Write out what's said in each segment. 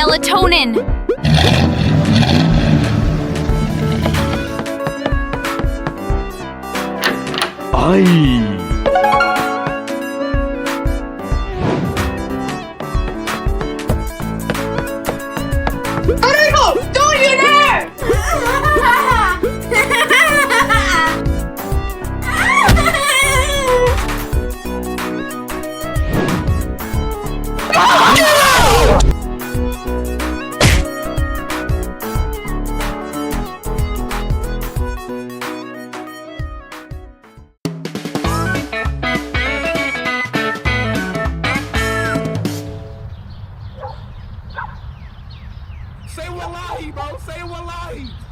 melatonin. Ay. Don't you dare!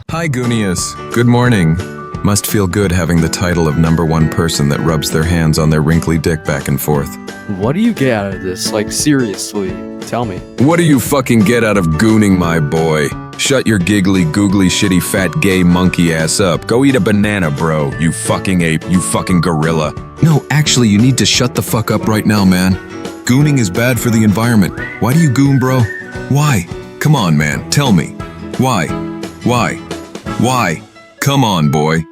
Hi, Goonius. Good morning. Must feel good having the title of #1 person that rubs their hands on their wrinkly dick back and forth. What do you get out of this? Like, seriously, tell me. What do you fucking get out of gooning, my boy? Shut your giggly, googly, shitty, fat, gay monkey ass up. Go eat a banana, bro. You fucking ape. You fucking gorilla. No, actually, you need to shut the fuck up right now, man. Gooning is bad for the environment. Why do you goon, bro? Why? Come on, man. Tell me. Why? Why? Why? Come on, boy.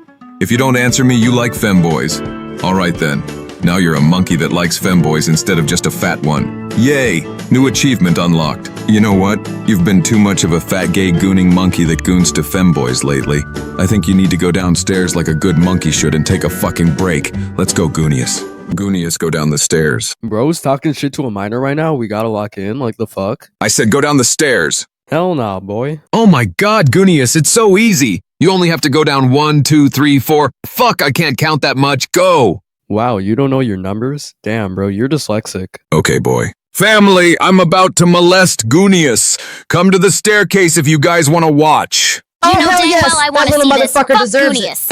If you don't answer me, you like femboys. Alright then. Now you're a monkey that likes femboys instead of just a fat one. Yay! New achievement unlocked. You know what? You've been too much of a fat gay gooning monkey that goons to femboys lately. I think you need to go downstairs like a good monkey should and take a fucking break. Let's go, Goonius. Goonius, go down the stairs. Bro's talking shit to a minor right now. We gotta lock in. Like, the fuck? I said go down the stairs. Hell nah, boy. Oh my god, Goonius, it's so easy. You only have to go down 1, 2, 3, 4. Fuck, I can't count that much. Go! Wow, you don't know your numbers? Damn, bro, you're dyslexic. Okay, boy. Family, I'm about to molest Goonius. Come to the staircase if you guys want to watch. You know damn well I want to see this. Fuck Goonius.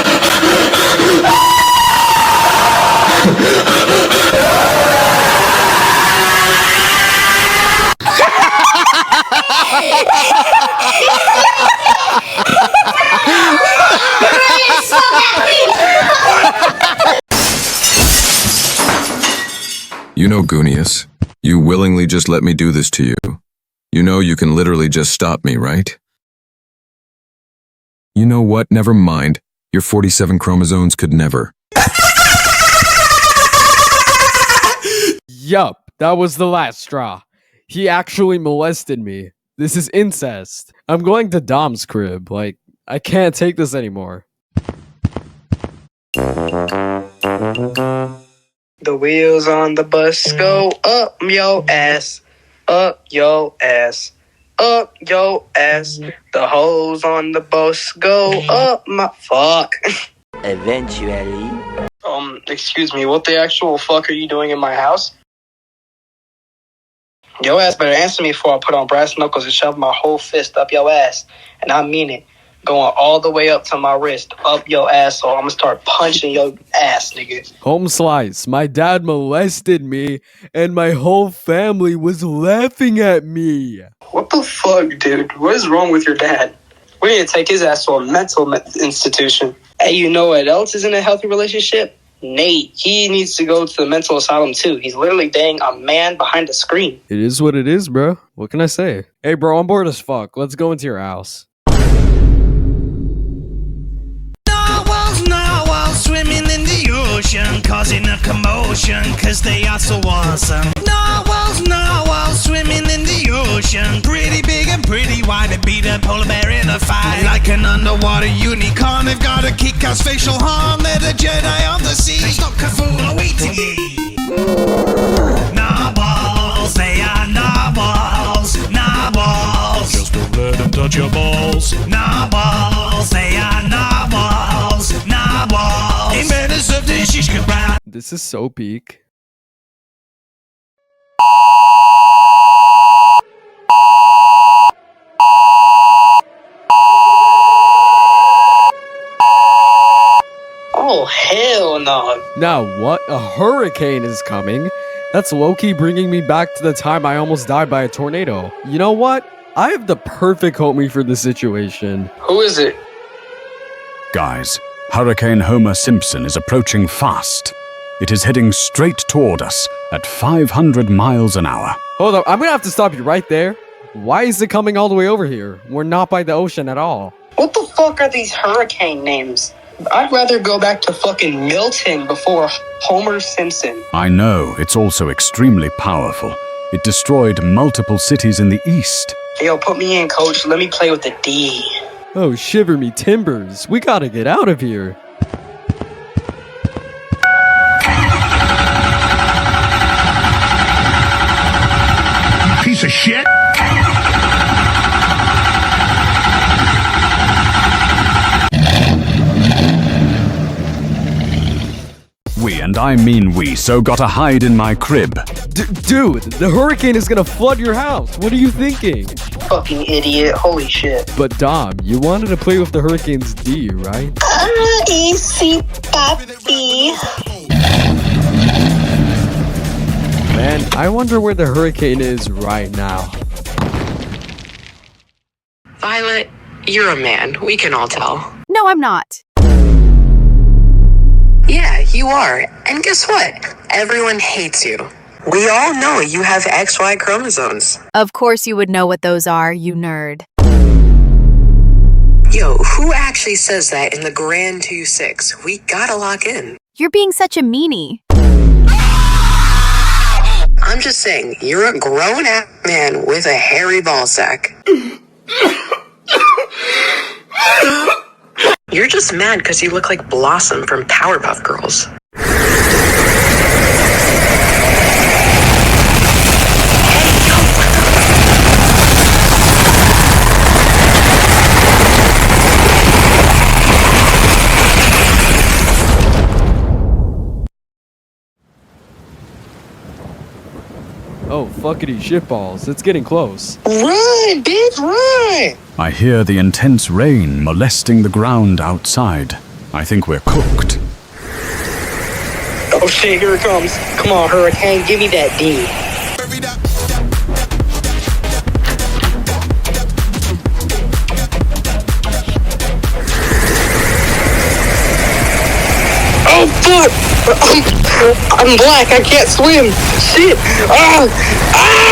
You know, Goonius, you willingly just let me do this to you. You know you can literally just stop me, right? You know what? Never mind. Your 47 chromosomes could never. Yup, that was the last straw. He actually molested me. This is incest. I'm going to Dom's crib. Like, I can't take this anymore. The wheels on the bus go up yo ass, up yo ass, up yo ass. The hoes on the bus go up my fuck. Eventually. Excuse me, what the actual fuck are you doing in my house? Yo ass better answer me before I put on brass knuckles and shove my whole fist up your ass. And I mean it. Going all the way up to my wrist, up your asshole. I'm gonna start punching your ass, nigga. Home slice. My dad molested me, and my whole family was laughing at me. What the fuck, dude? What is wrong with your dad? We need to take his ass to a mental institution. Hey, you know what else is in a healthy relationship? Nate. He needs to go to the mental asylum too. He's literally dating a man behind a screen. It is what it is, bro. What can I say? Hey, bro, I'm bored as fuck. Let's go into your house. Swimming in the ocean, causing a commotion, cause they are so awesome. Narwhals swimming in the ocean, pretty big and pretty wide, and beat a polar bear in a fight. Like an underwater unicorn, they've got a kick-ass facial harm. They're the Jedi of the sea, stop Cthulhu awaiting ye. Narwhals, they are narwhals, narwhals. Just don't let them touch your balls. Narwhals, they are narwhals, narwhals. This is so peak. Oh, hell no. Now what? A hurricane is coming? That's low-key bringing me back to the time I almost died by a tornado. You know what? I have the perfect homie for this situation. Who is it? Guys, Hurricane Homer Simpson is approaching fast. It is heading straight toward us at 500 miles an hour. Hold up, I'm gonna have to stop you right there. Why is it coming all the way over here? We're not by the ocean at all. What the fuck are these hurricane names? I'd rather go back to fucking Milton before Homer Simpson. I know, it's also extremely powerful. It destroyed multiple cities in the east. Yo, put me in, coach. Let me play with the D. Oh, shiver me timbers. We gotta get out of here. Piece of shit. We, and I mean we, so gotta hide in my crib. Dude, the hurricane is gonna flood your house. What are you thinking? Fucking idiot. Holy shit. But Dom, you wanted to play with the hurricane's D, right? Easy, papi. Man, I wonder where the hurricane is right now. Violet, you're a man. We can all tell. No, I'm not. Yeah, you are. And guess what? Everyone hates you. We all know you have XY chromosomes. Of course you would know what those are, you nerd. Yo, who actually says that in the Grand 2-6? We gotta lock in. You're being such a meanie. I'm just saying, you're a grown-ass man with a hairy ballsack. You're just mad because you look like Blossom from Powerpuff Girls. Oh, fuckity shitballs. It's getting close. Run, bitch, run! I hear the intense rain molesting the ground outside. I think we're cooked. Oh shit, here it comes. Come on, hurricane, give me that D. Oh fuck! I'm black, I can't swim! Shit! Ah! Ah!